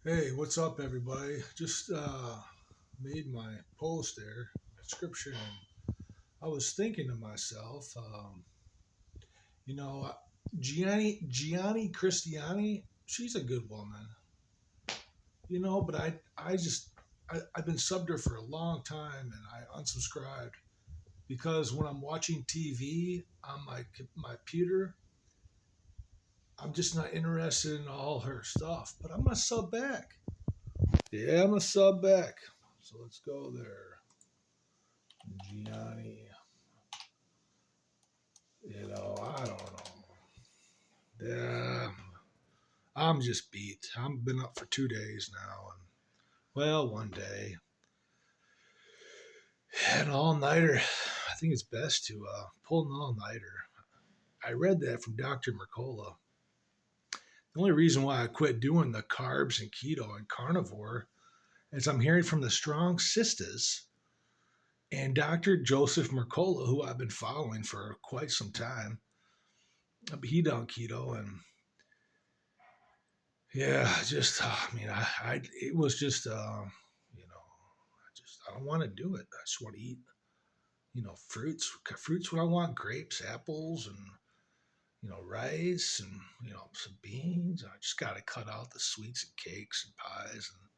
Hey, what's up, everybody? Just made my post there, description, and I was thinking to myself, you know, Gianni Christiani, she's a good woman, but I've been subbed her for a long time, and I unsubscribed because when I'm watching TV on my computer, I'm just not interested in all her stuff. But I'm gonna sub back. Yeah, I'm gonna sub back. So let's go there. Gianni, I don't know. Yeah, I'm just beat. I've been up for 2 days now, and well, one day, an all nighter. I think it's best to pull an all nighter. I read that from Dr. Mercola. The only reason why I quit doing the carbs and keto and carnivore is I'm hearing from the strong sisters and Dr. Joseph Mercola, who I've been following for quite some time. He done keto, and yeah, just it was just I don't want to do it. I just want to eat fruits when I want, grapes, apples, and rice, and some beans. I just got to cut out the sweets and cakes and pies, and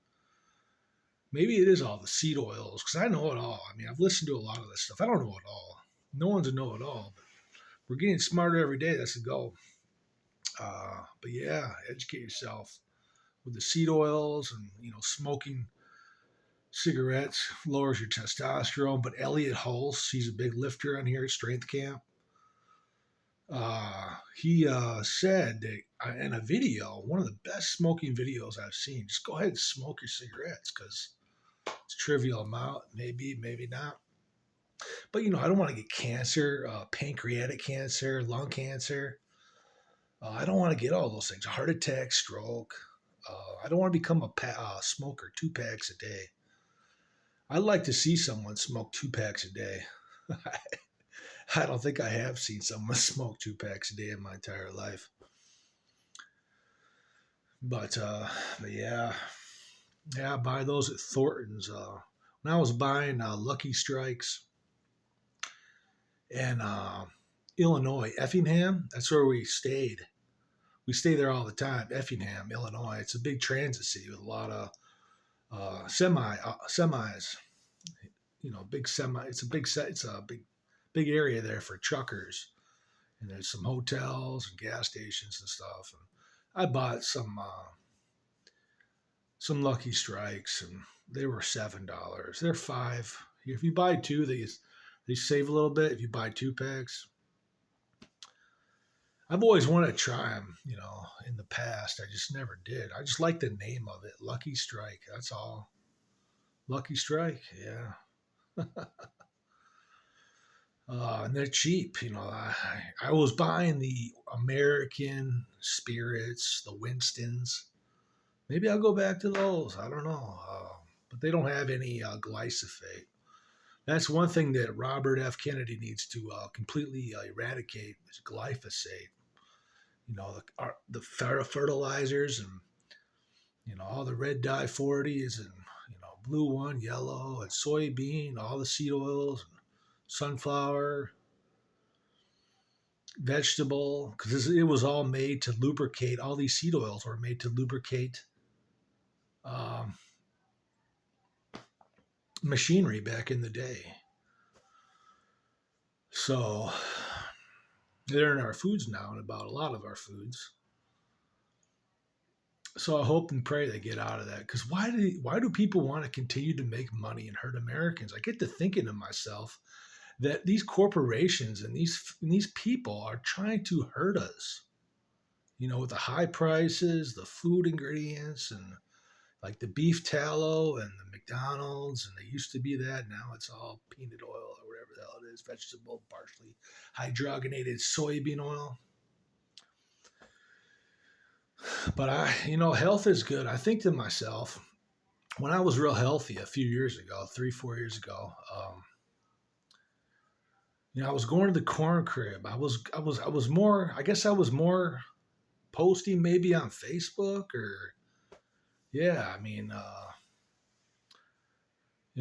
maybe it is all the seed oils because I know it all. I mean, I've listened to a lot of this stuff. I don't know it all. No one's a know it all, but we're getting smarter every day. That's the goal. But yeah, educate yourself with the seed oils, and smoking cigarettes lowers your testosterone. But Elliot Hulse, he's a big lifter on here at Strength Camp. He said that in a video, one of the best smoking videos I've seen, just go ahead and smoke your cigarettes because it's a trivial amount, maybe, maybe not. But I don't want to get cancer, pancreatic cancer, lung cancer. I don't want to get all those things, heart attack, stroke. I don't want to become a smoker, 2 packs a day. I'd like to see someone smoke 2 packs a day. I don't think I have seen someone smoke 2 packs a day in my entire life. But yeah, I buy those at Thornton's. When I was buying Lucky Strikes in Illinois, Effingham, that's where we stayed. We stay there all the time, Effingham, Illinois. It's a big transit city with a lot of semis. Big semi. It's a big set. It's a big area there for truckers, and there's some hotels and gas stations and stuff. And I bought some Lucky Strikes, and they were $7. They're five. If you buy two, they save a little bit. If you buy 2 packs, I've always wanted to try them. In the past, I just never did. I just like the name of it, Lucky Strike. That's all. Lucky Strike, yeah. And they're cheap. I was buying the American Spirits, the Winstons. Maybe I'll go back to those. I don't know. But they don't have any glyphosate. That's one thing that Robert F. Kennedy needs to completely eradicate is glyphosate. The fertilizers, and all the red dye 40s, and blue one, yellow, and soybean, all the seed oils, and sunflower, vegetable, because it was all made to lubricate. All these seed oils were made to lubricate um, machinery back in the day. So they're in our foods now, and about a lot of our foods. So I hope and pray they get out of that. Because why do people want to continue to make money and hurt Americans? I get to thinking to myself that these corporations and these people are trying to hurt us. With the high prices, the food ingredients, and like the beef tallow and the McDonald's, and they used to be that. Now it's all peanut oil or whatever the hell it is, vegetable, partially hydrogenated soybean oil. But health is good. I think to myself, when I was real healthy a few years ago, 3, 4 years ago, I was going to the corn crib. I was more. I guess I was more posting maybe on Facebook, or yeah, I mean,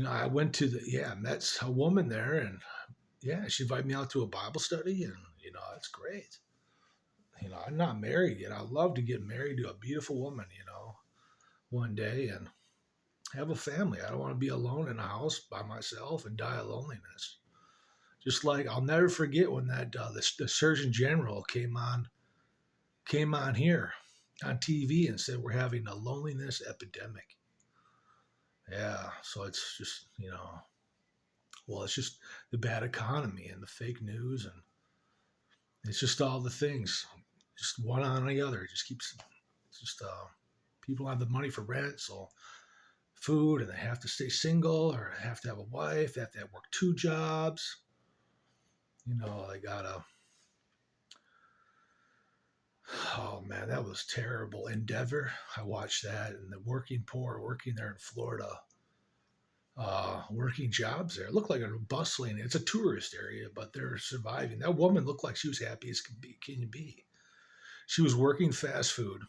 I went to met a woman there, and yeah, she invited me out to a Bible study, and it's great. I'm not married yet. I'd love to get married to a beautiful woman, one day and have a family. I don't want to be alone in a house by myself and die of loneliness. Just like I'll never forget when that the Surgeon General came on here on TV and said we're having a loneliness epidemic. Yeah, so it's just well, it's just the bad economy and the fake news, and it's just all the things, just one on the other. It just keeps, it's just people have the money for rent, so food, and they have to stay single or they have to have a wife. They have to work two jobs. They gotta. Oh man, that was terrible. Endeavor. I watched that, and the working poor working there in Florida, working jobs there. It looked like a bustling. It's a tourist area, but they're surviving. That woman looked like she was happy as can be. She was working fast food.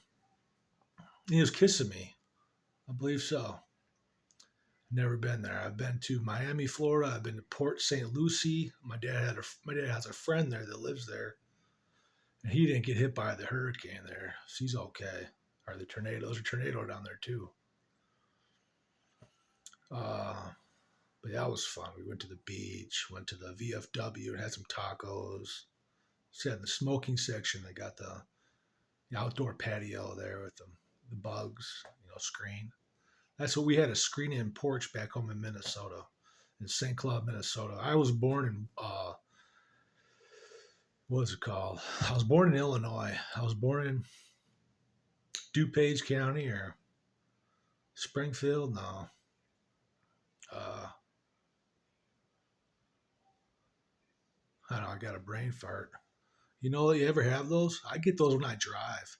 He was kissing me. I believe so. Never been there. I've been to Miami, Florida. I've been to Port St. Lucie. My dad has a friend there that lives there, and he didn't get hit by the hurricane there. So he's okay. Or the tornado. There's a tornado down there too. But that was fun. We went to the beach, went to the VFW, and had some tacos. Sat in the smoking section. They got the outdoor patio there with the bugs, screen. That's what we had, a screen-in porch back home in Minnesota, in St. Cloud, Minnesota. I was born in, what was it called? I was born in Illinois. I was born in DuPage County or Springfield. No. I don't know. I got a brain fart. You ever have those? I get those when I drive.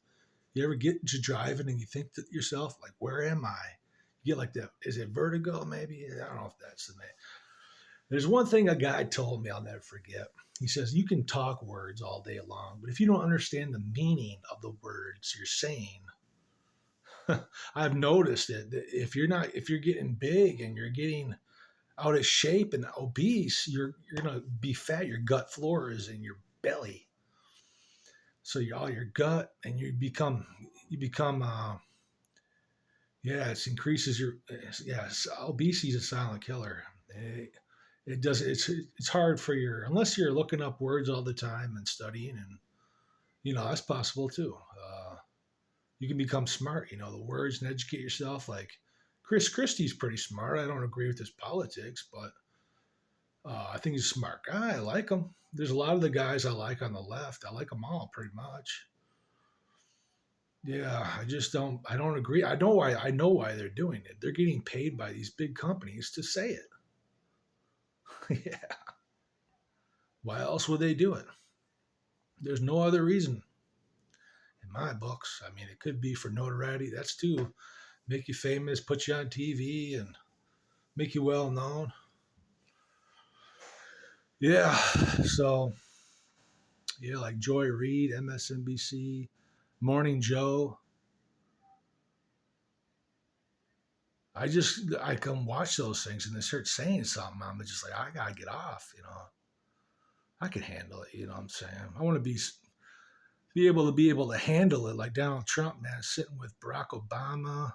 You ever get to driving and you think to yourself, like, where am I? You get like that. Is it vertigo? Maybe. I don't know if that's the name. There's one thing a guy told me I'll never forget. He says, you can talk words all day long, but if you don't understand the meaning of the words you're saying, I've noticed it. If you're getting big and you're getting out of shape and obese, you're gonna be fat. Your gut flora is in your belly, so all your gut, and you become it increases your obesity is a silent killer. It does it's hard for unless you're looking up words all the time and studying, and that's possible too. You can become smart, the words, and educate yourself. Like Chris Christie's pretty smart. I don't agree with his politics, but I think he's a smart guy. I like him. There's a lot of the guys I like on the left. I like them all pretty much. Yeah, I don't agree. I know why they're doing it. They're getting paid by these big companies to say it. Yeah. Why else would they do it? There's no other reason in my books. I mean, it could be for notoriety. That's to make you famous, put you on TV, and make you well known. Yeah. So, yeah, like Joy Reid, MSNBC, Morning Joe. I come watch those things and they start saying something. I'm just like, I gotta get off. I can handle it. You know what I'm saying? I want to be able to handle it like Donald Trump, man, sitting with Barack Obama,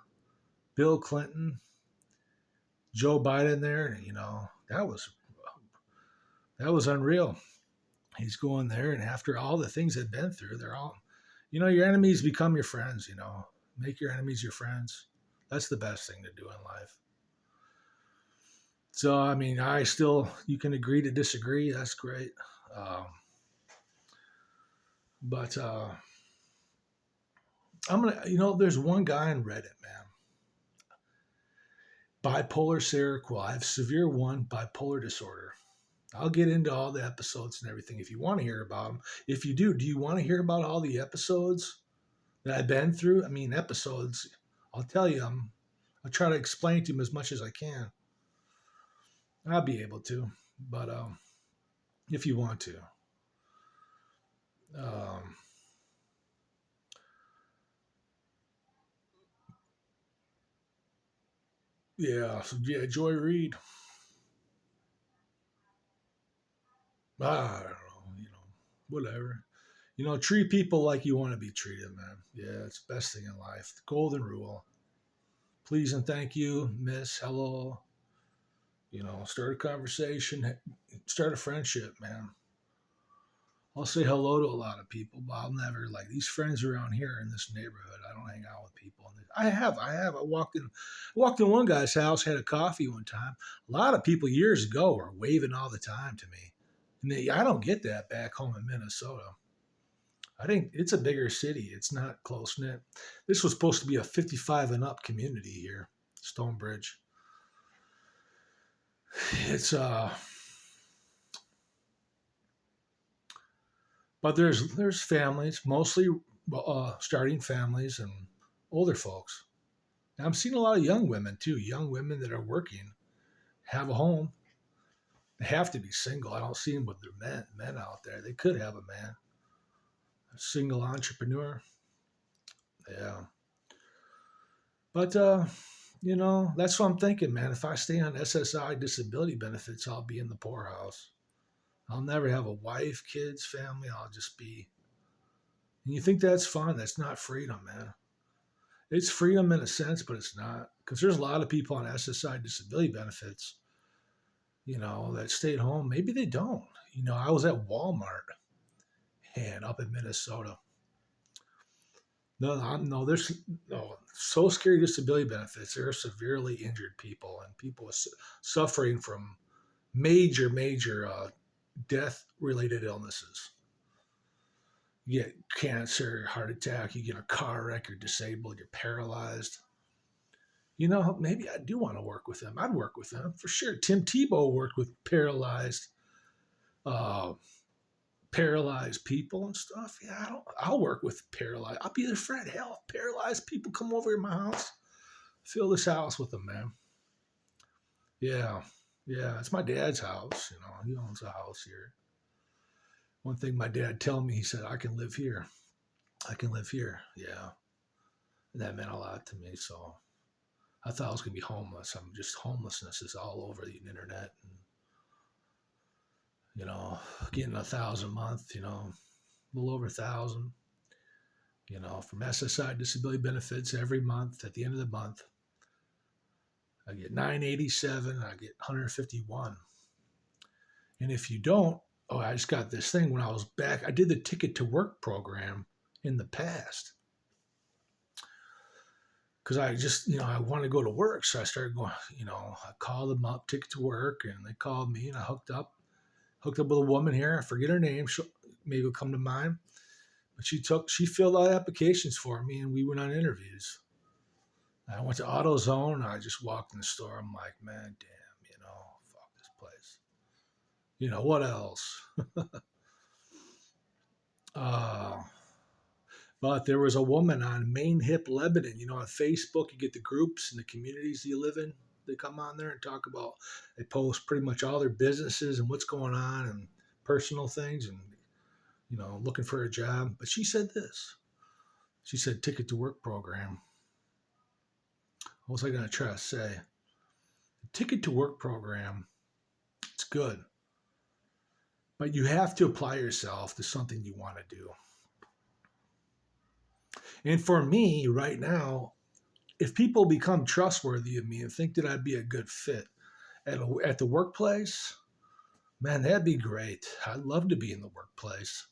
Bill Clinton, Joe Biden there. That was unreal. He's going there, and after all the things they've been through, they're all, your enemies become your friends. Make your enemies your friends. That's the best thing to do in life. So, I mean, you can agree to disagree. That's great. But there's one guy on Reddit, man. Bipolar Seroquel. I have severe 1 bipolar disorder. I'll get into all the episodes and everything if you want to hear about them. If you do you want to hear about all the episodes that I've been through? I mean, episodes, I'll tell you, I'll try to explain to them as much as I can. I'll be able to, but if you want to. Yeah, so yeah, Joy Reid. I don't know, whatever. Treat people like you want to be treated, man. Yeah, it's the best thing in life. The golden rule. Please and thank you, miss, hello. Start a conversation, start a friendship, man. I'll say hello to a lot of people, but I'll never like these friends around here in this neighborhood. I don't hang out with people. I have. I walked in one guy's house, had a coffee one time. A lot of people years ago were waving all the time to me, and I don't get that back home in Minnesota. I think it's a bigger city. It's not close knit. This was supposed to be a 55 and up community here, Stonebridge. It's but there's families, mostly starting families and older folks. And I'm seeing a lot of young women too, young women that are working, have a home. They have to be single. I don't see them with their men out there. They could have a man, a single entrepreneur. Yeah, but that's what I'm thinking, man. If I stay on SSI disability benefits, I'll be in the poorhouse. I'll never have a wife, kids, family. I'll just be. And you think that's fun? That's not freedom, man. It's freedom in a sense, but it's not. Because there's a lot of people on SSI disability benefits, that stay at home. Maybe they don't. I was at Walmart and up in Minnesota. No, there's no Social Security disability benefits. There are severely injured people and people suffering from major death related illnesses. You get cancer, heart attack, you get a car wreck, you're disabled, you're paralyzed. Maybe I do want to work with them. I'd work with them for sure. Tim Tebow worked with uh, paralyzed people and stuff. Yeah, I'll work with paralyzed. I'll be their friend. Hell, paralyzed people come over to my house, fill this house with them, man. Yeah, yeah. It's my dad's house. He owns a house here. One thing my dad told me, he said, "I can live here. I can live here." Yeah, and that meant a lot to me. So I thought I was gonna be homeless. I'm just homelessness is all over the internet, and getting 1,000 a month. A little over 1,000. From SSI disability benefits every month. At the end of the month, I get 987. I get 151. And if you don't, I just got this thing when I was back. I did the Ticket to Work program in the past because I just, I wanted to go to work. So I started going, I called them up, Ticket to Work, and they called me and I hooked up with a woman here. I forget her name. Maybe it'll come to mind. But she filled out applications for me and we went on interviews. I went to AutoZone and I just walked in the store. I'm like, man, damn, fuck this place. What else? uh, but there was a woman on Main Hip Lebanon, on Facebook, you get the groups and the communities you live in. They come on there and talk about, they post pretty much all their businesses and what's going on and personal things and, looking for a job. But she said this. She said, Ticket to Work program. What was I going to try to say? The Ticket to Work program, it's good. But you have to apply yourself to something you want to do. And for me right now, if people become trustworthy of me and think that I'd be a good fit at the workplace, man, that'd be great. I'd love to be in the workplace.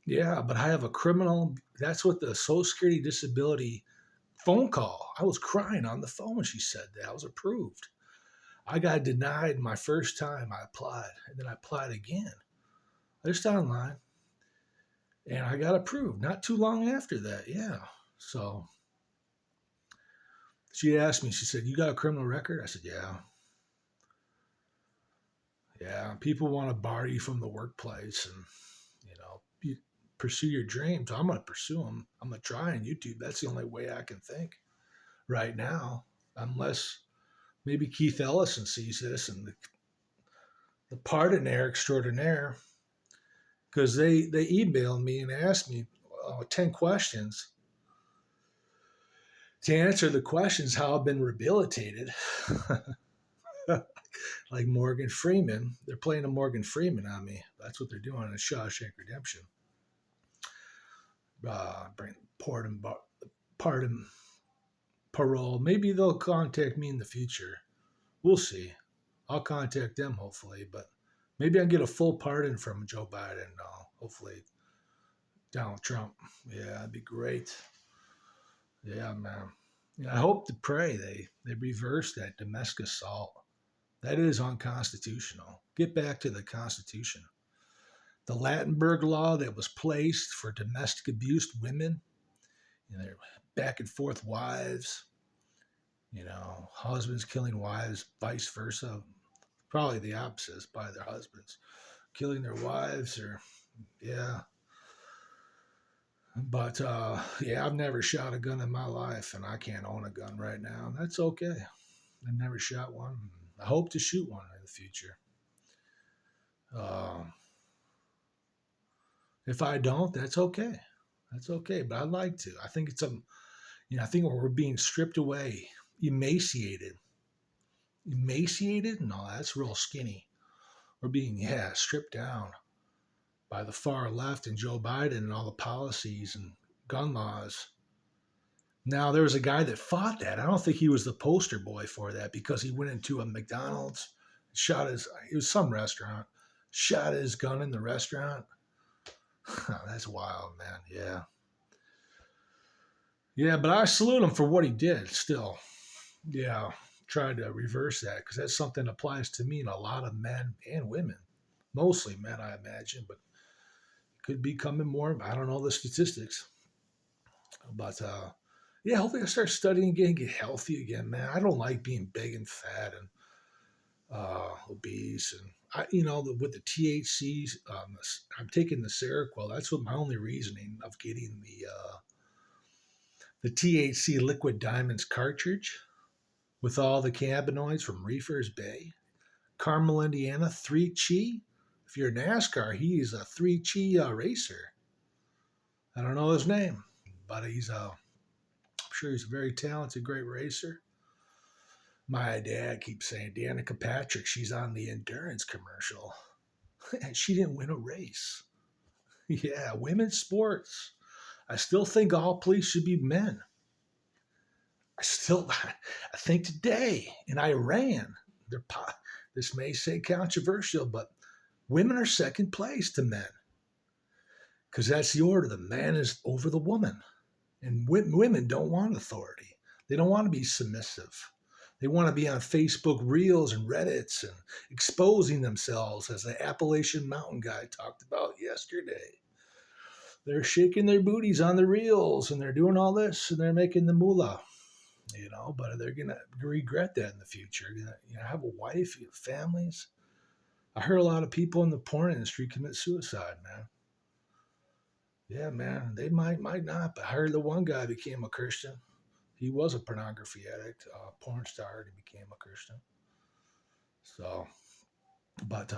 Yeah, but I have a criminal. That's what the Social Security disability phone call. I was crying on the phone when she said that. I was approved. I got denied my first time I applied, and then I applied again, just online, and I got approved not too long after that. Yeah. So she asked me, she said, "You got a criminal record?" I said, "Yeah." Yeah. People want to bar you from the workplace and, you pursue your dreams. I'm going to pursue them. I'm going to try on YouTube. That's the only way I can think right now, unless maybe Keith Ellison sees this and the pardonaire extraordinaire, because they emailed me and asked me 10 questions. To answer the questions how I've been rehabilitated, like Morgan Freeman, they're playing a Morgan Freeman on me. That's what they're doing in Shawshank Redemption. Bring pardon, parole. Maybe they'll contact me in the future. We'll see. I'll contact them hopefully, but maybe I'll get a full pardon from Joe Biden. Hopefully Donald Trump. Yeah, that'd be great. Yeah, man. Yeah, I hope to pray they reverse that domestic assault. That is unconstitutional. Get back to the Constitution. The Lattenberg law that was placed for domestic abused women, their back and forth wives, husbands killing wives, vice versa. Probably the opposite by their husbands killing their wives, or yeah. But yeah, I've never shot a gun in my life, and I can't own a gun right now. That's okay. I've never shot one. I hope to shoot one in the future. If I don't, that's okay. That's okay. But I'd like to. I think I think we're being stripped away, emaciated. Emaciated? No, that's real skinny. We're being, stripped down by the far left and Joe Biden and all the policies and gun laws. Now, there was a guy that fought that. I don't think he was the poster boy for that, because he went into a McDonald's, it was some restaurant, shot his gun in the restaurant. That's wild, man. Yeah. Yeah, but I salute him for what he did still. Yeah, tried to reverse that, because that's something that applies to me and a lot of men and women. Mostly men, I imagine, but it could be coming more. I don't know the statistics. But yeah, hopefully I start studying again, get healthy again, man. I don't like being big and fat and obese, and with the THCs, I'm taking the Seroquel. That's what my only reasoning of getting the THC Liquid Diamonds cartridge with all the cannabinoids from Reefer's Bay, Carmel, Indiana, 3Chi. If you're a NASCAR, he's a 3Chi racer. I don't know his name, but I'm sure he's a very talented, great racer. My dad keeps saying, Danica Patrick, she's on the endurance commercial. And she didn't win a race. Yeah, women's sports. I still think all police should be men. I think today in Iran, this may say controversial, but women are second place to men. Because that's the order. The man is over the woman. And women don't want authority. They don't want to be submissive. They want to be on Facebook Reels and Reddits and exposing themselves, as the Appalachian Mountain guy talked about yesterday. They're shaking their booties on the Reels, and they're doing all this, and they're making the moolah, but they're going to regret that in the future. Have a wife, you have families. I heard a lot of people in the porn industry commit suicide, man. Yeah, man, they might not, but I heard the one guy became a Christian. He was a pornography addict, porn star, and he became a Christian. So, but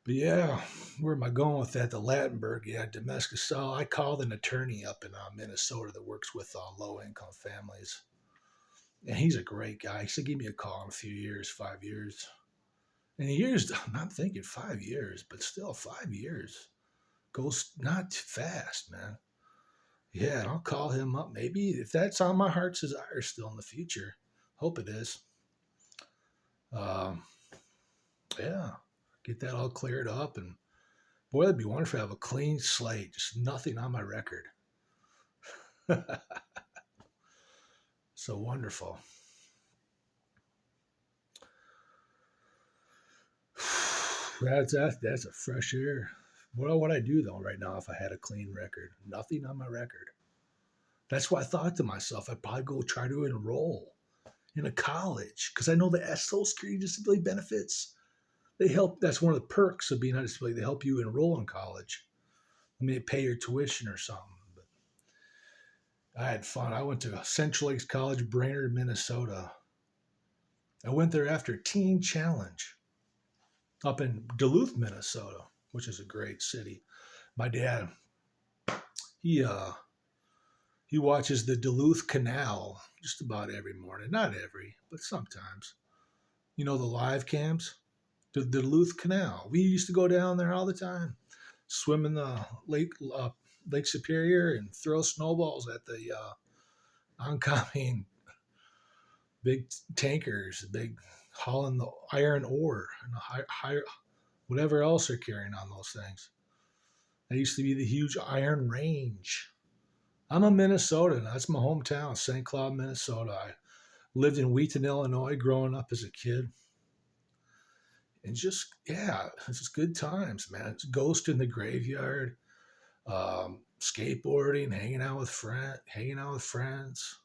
yeah, where am I going with that? The Lattenberg, domestic assault. I called an attorney up in Minnesota that works with low-income families, and he's a great guy. He said, give me a call in a few years, 5 years. And I'm not thinking 5 years, but still 5 years goes not fast, man. Yeah, and I'll call him up maybe if that's on my heart's desire still in the future. Hope it is. Yeah, get that all cleared up, and boy, that'd be wonderful to have a clean slate, just nothing on my record. So wonderful. That's a fresh air. What would I do though right now if I had a clean record? Nothing on my record. That's why I thought to myself, I'd probably go try to enroll in a college, because I know the Social Security disability benefits, they help. That's one of the perks of being on disability. They help you enroll in college. I mean, pay your tuition or something. But I had fun. I went to Central Lakes College, Brainerd, Minnesota. I went there after Teen Challenge up in Duluth, Minnesota, which is a great city. My dad, he He watches the Duluth Canal just about every morning. Not every, but sometimes. You know the live cams? The Duluth Canal. We used to go down there all the time, swim in the Lake Superior and throw snowballs at the oncoming big tankers, big hauling the iron ore and the whatever else they're carrying on those things. That used to be the huge Iron Range. I'm a Minnesotan. That's my hometown, St. Cloud, Minnesota. I lived in Wheaton, Illinois, growing up as a kid. And just, yeah, it's just good times, man. It's Ghost in the Graveyard, skateboarding, hanging out with friends,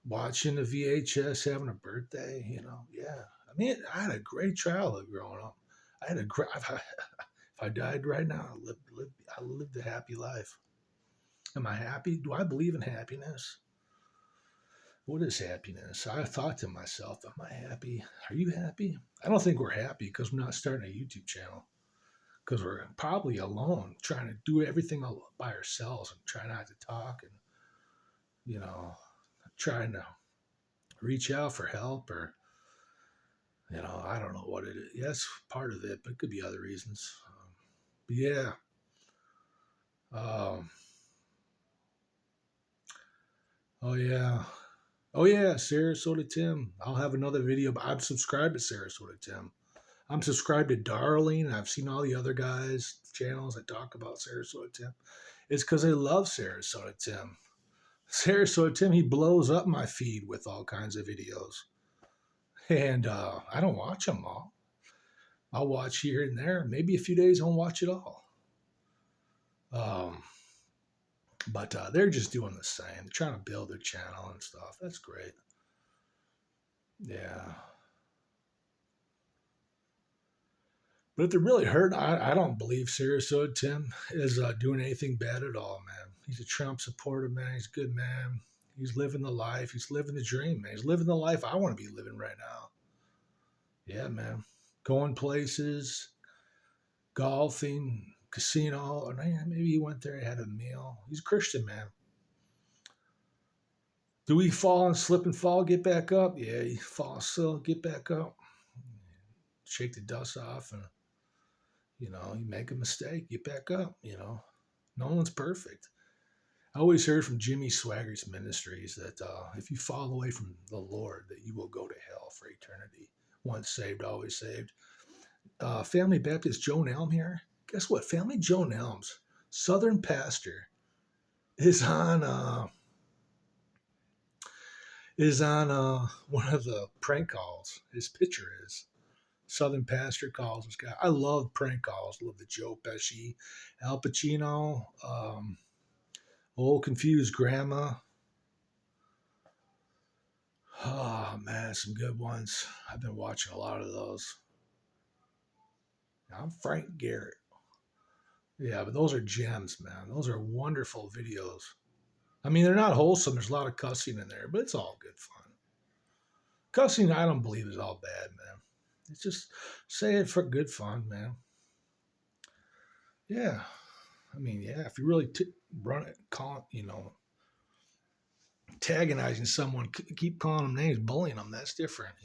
watching the VHS, having a birthday, yeah. I mean, I had a great childhood growing up. If I died right now, I lived a happy life. Am I happy? Do I believe in happiness? What is happiness? I thought to myself, am I happy? Are you happy? I don't think we're happy because we're not starting a YouTube channel. Because we're probably alone, trying to do everything by ourselves and try not to talk and, trying to reach out for help or, I don't know what it is. Yeah, that's part of it, but it could be other reasons. But yeah. Oh, yeah. Oh, yeah, Sarasota Tim. I'll have another video, but I'm subscribed to Sarasota Tim. I'm subscribed to Darling. I've seen all the other guys' channels that talk about Sarasota Tim. It's because I love Sarasota Tim. Sarasota Tim, he blows up my feed with all kinds of videos. And I don't watch them all. I'll watch here and there. Maybe a few days I won't watch it all. But they're just doing the same. They're trying to build their channel and stuff. That's great. Yeah. But if they're really hurt, I don't believe Sarasota Tim is doing anything bad at all, man. He's a Trump supporter, man. He's a good man. He's living the life. He's living the dream, man. He's living the life I want to be living right now. Yeah, man. Going places, golfing, casino. Or maybe he went there and had a meal. He's a Christian, man. Do we fall and slip and fall, get back up? Yeah, you fall still, get back up. Shake the dust off and, you make a mistake, get back up, No one's perfect. I always heard from Jimmy Swaggart's ministries that if you fall away from the Lord, that you will go to hell for eternity. Once saved, always saved. Family Baptist Joan Elm here. Guess what? Family Joan Elm's Southern pastor is on one of the prank calls. His picture is Southern pastor calls this guy. I love prank calls. Love the Joe Pesci, Al Pacino, Old Confused Grandma. Oh man, some good ones. I've been watching a lot of those. I'm Frank Garrett. Yeah, but those are gems, man. Those are wonderful videos. I mean, they're not wholesome. There's a lot of cussing in there, but it's all good fun. Cussing, I don't believe is all bad, man. It's just say it for good fun, man. Yeah. I mean, yeah, if you really run it, call it, antagonizing someone, keep calling them names, bullying them, that's different,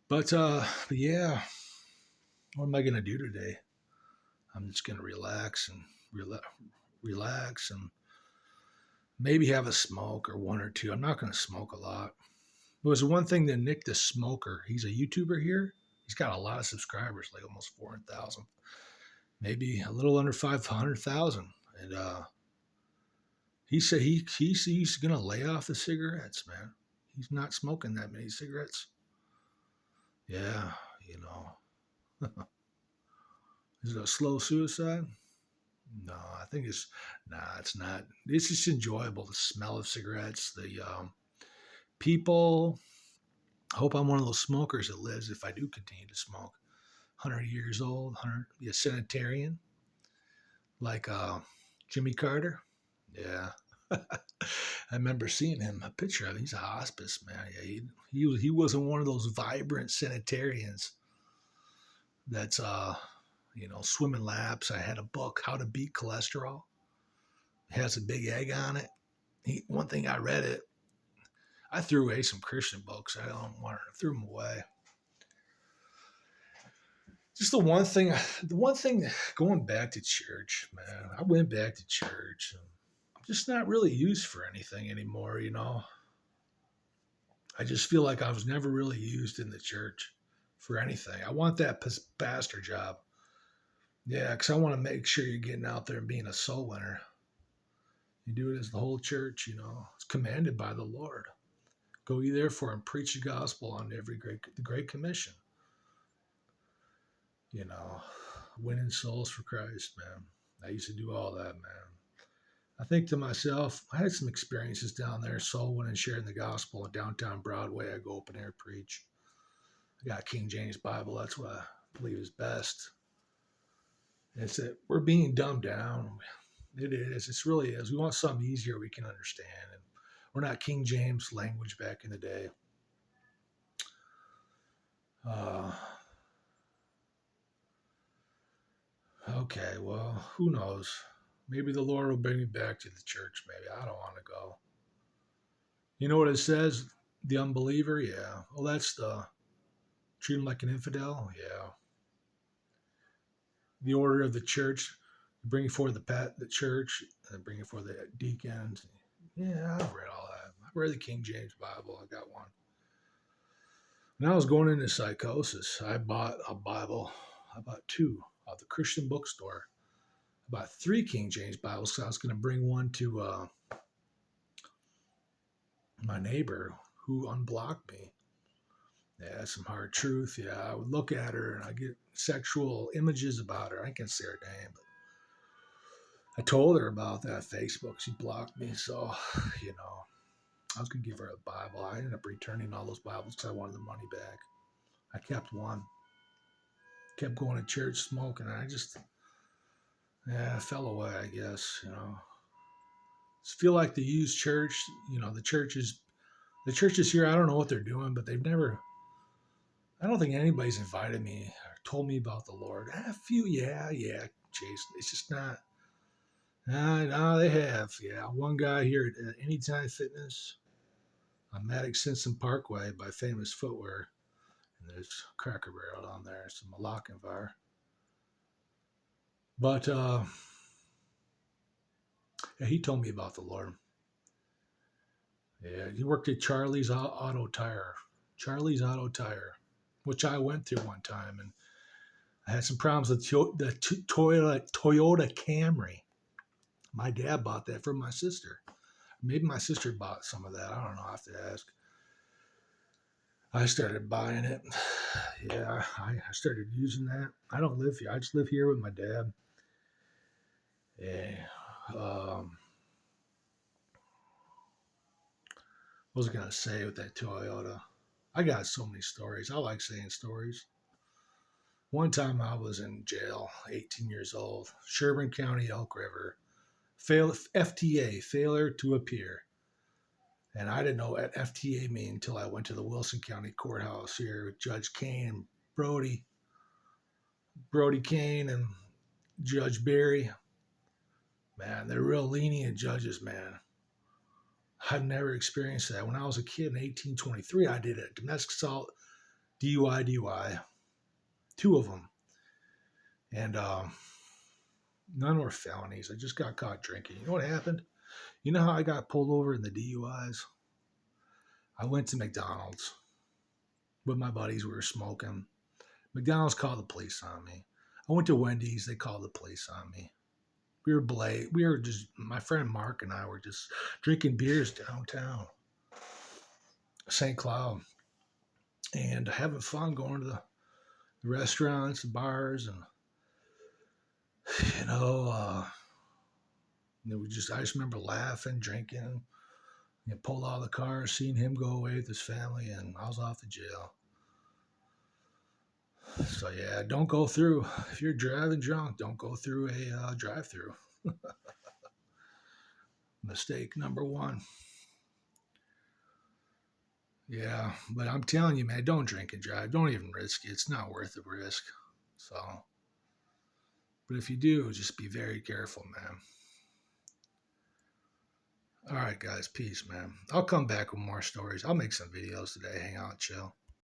But yeah, what am I going to do today? I'm just going to relax and maybe have a smoke or one or two. I'm not going to smoke a lot. It was one thing that Nick the Smoker, he's a YouTuber here. He's got a lot of subscribers, like almost 400,000, maybe a little under 500,000. And he said he's going to lay off the cigarettes, man. He's not smoking that many cigarettes. Yeah, Is it a slow suicide? No, I think it's not. It's just enjoyable. The smell of cigarettes, the people. I hope I'm one of those smokers that lives if I do continue to smoke. 100 years old, be a centenarian, like Jimmy Carter. Yeah. I remember seeing him, a picture of him. He's a hospice man. Yeah, he wasn't one of those vibrant centenarians that's swimming laps. I had a book, How to Beat Cholesterol. has a big egg on it. One thing I read it, I threw away some Christian books. I don't want to threw them away. Just the one thing going back to church, man. I went back to church. I'm just not really used for anything anymore, you know. I just feel like I was never really used in the church for anything. I want that pastor job. Yeah, because I want to make sure you're getting out there and being a soul winner. You do it as the whole church, you know. It's commanded by the Lord. Go ye therefore and preach the gospel on the Great Commission. You know, winning souls for Christ, man. I used to do all that, man. I think to myself, I had some experiences down there, soul winning, sharing the gospel in downtown Broadway. I go open air preach. I got King James Bible. That's what I believe is best. And it's that we're being dumbed down. It is. It really is. We want something easier we can understand. And we're not King James language back in the day. Okay, well, who knows? Maybe the Lord will bring me back to the church. Maybe I don't want to go. You know what it says? The unbeliever? Yeah. Well, that's the treat him like an infidel? Yeah. The order of the church, bring forth the church, and bring forth the deacons. Yeah, I've read all that. I read the King James Bible. I got one. When I was going into psychosis, I bought a Bible. I bought two at the Christian bookstore. I bought 3 King James Bibles because I was going to bring one to my neighbor who unblocked me. Yeah, some hard truth. Yeah, I would look at her and I get sexual images about her. I can't say her name, but I told her about that Facebook. She blocked me, so, you know, I was going to give her a Bible. I ended up returning all those Bibles because I wanted the money back. I kept one. Kept going to church smoking. I just, I fell away, I guess, you know. I feel like the used church, you know, the churches here, I don't know what they're doing, but I don't think anybody's invited me or told me about the Lord. A few, yeah, Jason. It's just not. No, they have. Yeah, one guy here at Anytime Fitness on Maddox Simpson Parkway by Famous Footwear. And there's Cracker Barrel down there, some Malacanvar. But yeah, he told me about the Lord. Yeah, he worked at Charlie's Auto Tire. Charlie's Auto Tire, which I went through one time, and I had some problems with the Toyota Camry. My dad bought that for my sister. Maybe my sister bought some of that. I don't know. I have to ask. I started buying it. Yeah, I started using that. I don't live here. I just live here with my dad. Yeah. What was I going to say with that Toyota? I got so many stories. I like saying stories. One time I was in jail, 18 years old, Sherburne County, Elk River. FTA, failure to appear. And I didn't know what FTA mean until I went to the Wilson County Courthouse here with Judge Kane, Brody Kane, and Judge Barry. Man, they're real lenient judges, man. I've never experienced that. When I was a kid in 1823, I did it. Domestic assault, DUI. 2 of them. And none were felonies. I just got caught drinking. You know what happened? You know how I got pulled over in the DUIs? I went to McDonald's with my buddies. We were smoking. McDonald's called the police on me. I went to Wendy's. They called the police on me. We were just, my friend Mark and I were just drinking beers downtown St. Cloud and having fun going to the restaurants, the bars, and, you know, I just remember laughing, drinking, and pulled out of the car, seeing him go away with his family, and I was off to jail. So yeah, don't go through. If you're driving drunk, don't go through a drive-through. Mistake number 1. Yeah, but I'm telling you, man, don't drink and drive. Don't even risk it. It's not worth the risk. So, but if you do, just be very careful, man. All right, guys. Peace, man. I'll come back with more stories. I'll make some videos today. Hang out, chill.